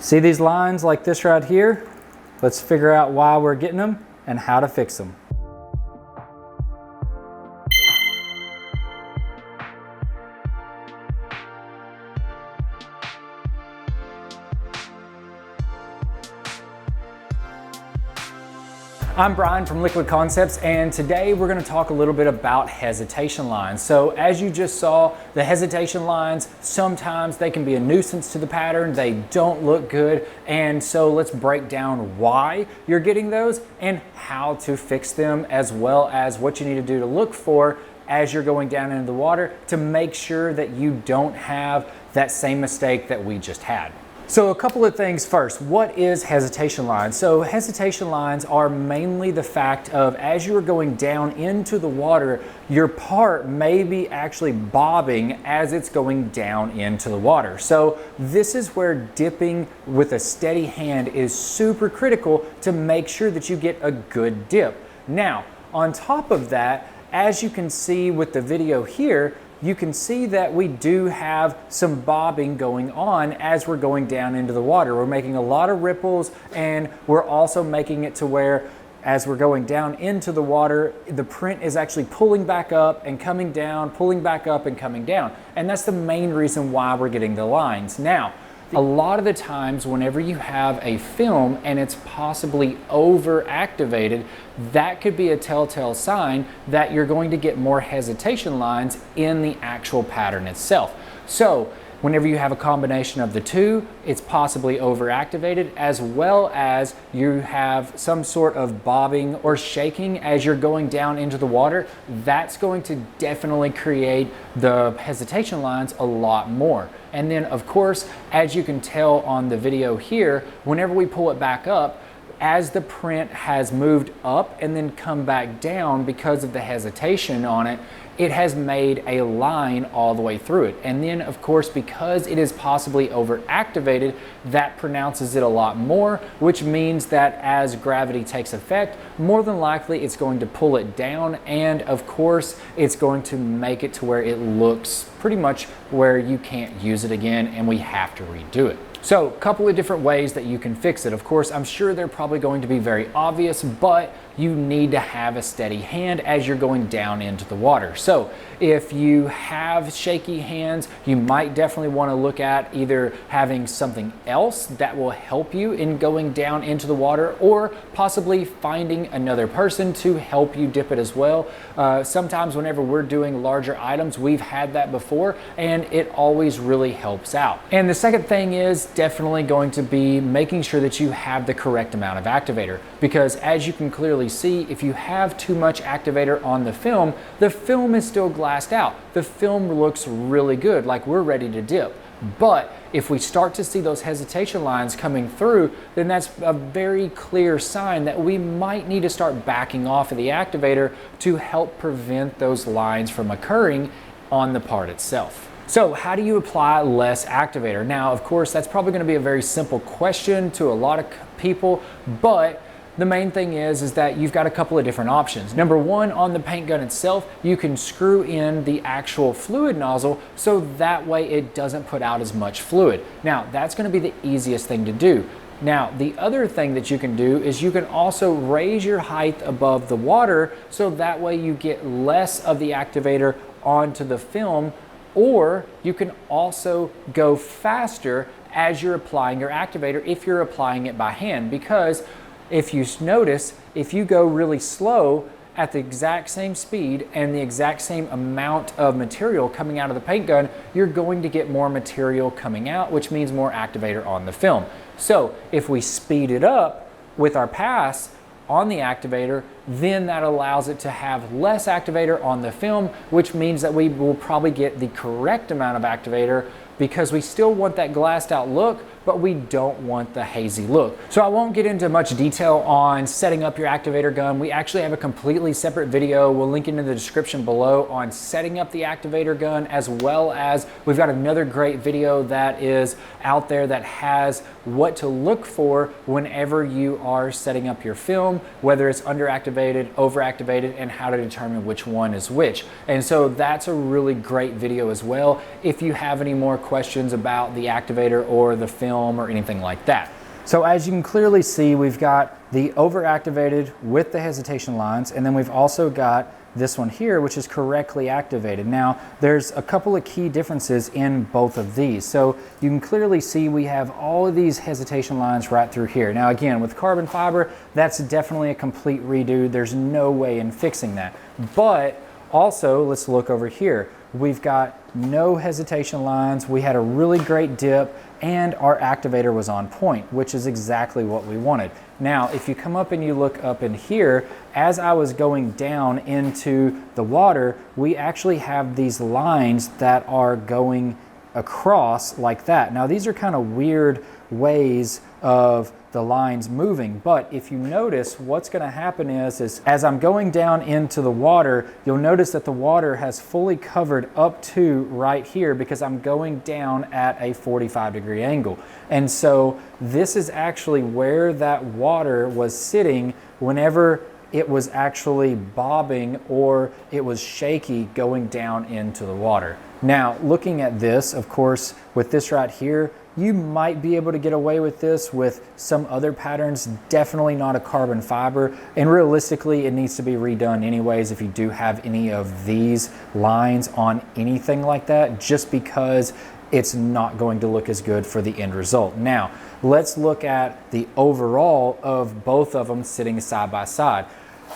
See these lines like this right here? Let's figure out why we're getting them and how to fix them. I'm Bryan from Liquid Concepts, and today we're going to talk a little bit about hesitation lines. So as you just saw, the hesitation lines, sometimes they can be a nuisance to the pattern. They don't look good. And so let's break down why you're getting those and how to fix them, as well as what you need to do to look for as you're going down into the water to make sure that you don't have that same mistake that we just had. So a couple of things first. What is hesitation lines? So hesitation lines are mainly the fact of, as you are going down into the water, your part may be actually bobbing as it's going down into the water. So this is where dipping with a steady hand is super critical to make sure that you get a good dip. Now, on top of that, as you can see with the video here, you can see that we do have some bobbing going on as we're going down into the water. We're making a lot of ripples, and we're also making it to where as we're going down into the water, the print is actually pulling back up and coming down, pulling back up and coming down. And that's the main reason why we're getting the lines. Now, a lot of the times whenever you have a film and it's possibly over activated, that could be a telltale sign that you're going to get more hesitation lines in the actual pattern itself. So whenever you have a combination of the two, it's possibly over activated, as well as you have some sort of bobbing or shaking as you're going down into the water. That's going to definitely create the hesitation lines a lot more. And then of course, as you can tell on the video here, whenever we pull it back up, as the print has moved up and then come back down because of the hesitation on it, it has made a line all the way through it. And then of course, because it is possibly over activated, that pronounces it a lot more, which means that as gravity takes effect, more than likely it's going to pull it down. And of course, it's going to make it to where it looks pretty much where you can't use it again and we have to redo it. So a couple of different ways that you can fix it. Of course, I'm sure they're probably going to be very obvious, but you need to have a steady hand as you're going down into the water. So if you have shaky hands, you might definitely want to look at either having something else that will help you in going down into the water, or possibly finding another person to help you dip it as well. Sometimes whenever we're doing larger items, we've had that before, and it always really helps out. And the second thing is definitely going to be making sure that you have the correct amount of activator, because as you can clearly see, if you have too much activator on the film is still glassed out. The film looks really good, like we're ready to dip. But if we start to see those hesitation lines coming through, then that's a very clear sign that we might need to start backing off of the activator to help prevent those lines from occurring on the part itself. So how do you apply less activator? Now, of course, that's probably going to be a very simple question to a lot of people, but the main thing is that you've got a couple of different options. Number one, on the paint gun itself, you can screw in the actual fluid nozzle so that way it doesn't put out as much fluid. Now, that's going to be the easiest thing to do. Now, the other thing that you can do is you can also raise your height above the water so that way you get less of the activator onto the film, or you can also go faster as you're applying your activator if you're applying it by hand, because if you notice, if you go really slow at the exact same speed and the exact same amount of material coming out of the paint gun, you're going to get more material coming out, which means more activator on the film. So if we speed it up with our pass on the activator, then that allows it to have less activator on the film, which means that we will probably get the correct amount of activator, because we still want that glassed out look, but we don't want the hazy look. So I won't get into much detail on setting up your activator gun. We actually have a completely separate video. We'll link it in the description below on setting up the activator gun, as well as we've got another great video that is out there that has what to look for whenever you are setting up your film, whether it's underactivated, overactivated, and how to determine which one is which. And so that's a really great video as well. If you have any more questions about the activator or the film film or anything like that. So as you can clearly see, we've got the overactivated with the hesitation lines, and then we've also got this one here, which is correctly activated. Now, there's a couple of key differences in both of these. So you can clearly see we have all of these hesitation lines right through here. Now again, with carbon fiber, that's definitely a complete redo. There's no way in fixing that. But also, let's look over here. We've got no hesitation lines. We had a really great dip, and our activator was on point, which is exactly what we wanted. Now, if you come up and you look up in here, as I was going down into the water, we actually have these lines that are going across like that. Now, these are kind of weird ways of the lines moving, but if you notice, what's going to happen is as I'm going down into the water, you'll notice that the water has fully covered up to right here because I'm going down at a 45-degree angle. And so this is actually where that water was sitting whenever it was actually bobbing or it was shaky going down into the water. Now, looking at this, of course, with this right here, you might be able to get away with this with some other patterns, definitely not a carbon fiber. And realistically, it needs to be redone anyways if you do have any of these lines on anything like that, just because it's not going to look as good for the end result. Now, let's look at the overall of both of them sitting side by side.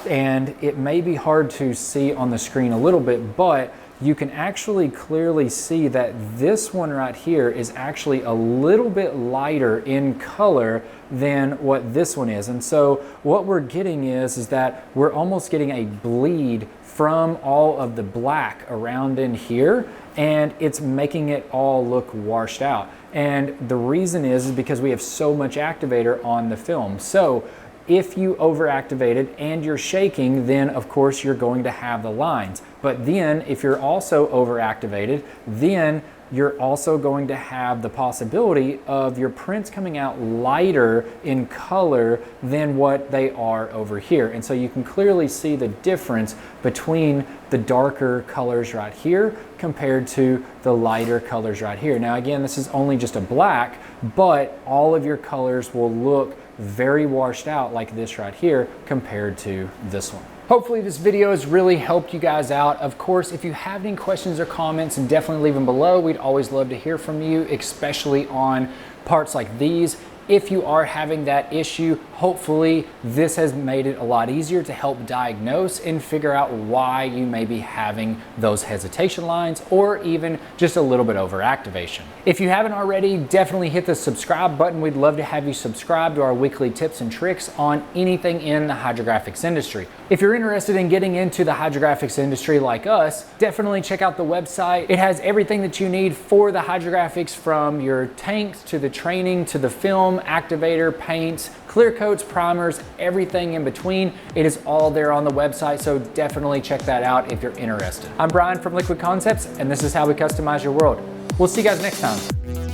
And it may be hard to see on the screen a little bit, but you can actually clearly see that this one right here is actually a little bit lighter in color than what this one is. And so what we're getting is that we're almost getting a bleed from all of the black around in here, and it's making it all look washed out. And the reason is because we have so much activator on the film. So if you overactivate it and you're shaking, then of course you're going to have the lines. But then if you're also overactivated, then you're also going to have the possibility of your prints coming out lighter in color than what they are over here. And so you can clearly see the difference between the darker colors right here compared to the lighter colors right here. Now again, this is only just a black, but all of your colors will look very washed out like this right here compared to this one. Hopefully this video has really helped you guys out. Of course, if you have any questions or comments, definitely leave them below. We'd always love to hear from you, especially on parts like these. If you are having that issue, hopefully this has made it a lot easier to help diagnose and figure out why you may be having those hesitation lines or even just a little bit over activation. If you haven't already, definitely hit the subscribe button. We'd love to have you subscribe to our weekly tips and tricks on anything in the hydrographics industry. If you're interested in getting into the hydrographics industry like us, definitely check out the website. It has everything that you need for the hydrographics, from your tanks to the training to the film, activator, paints, clear coats, primers, everything in between. It is all there on the website, so definitely check that out if you're interested. I'm Bryan from Liquid Concepts, and this is how we customize your world. We'll see you guys next time.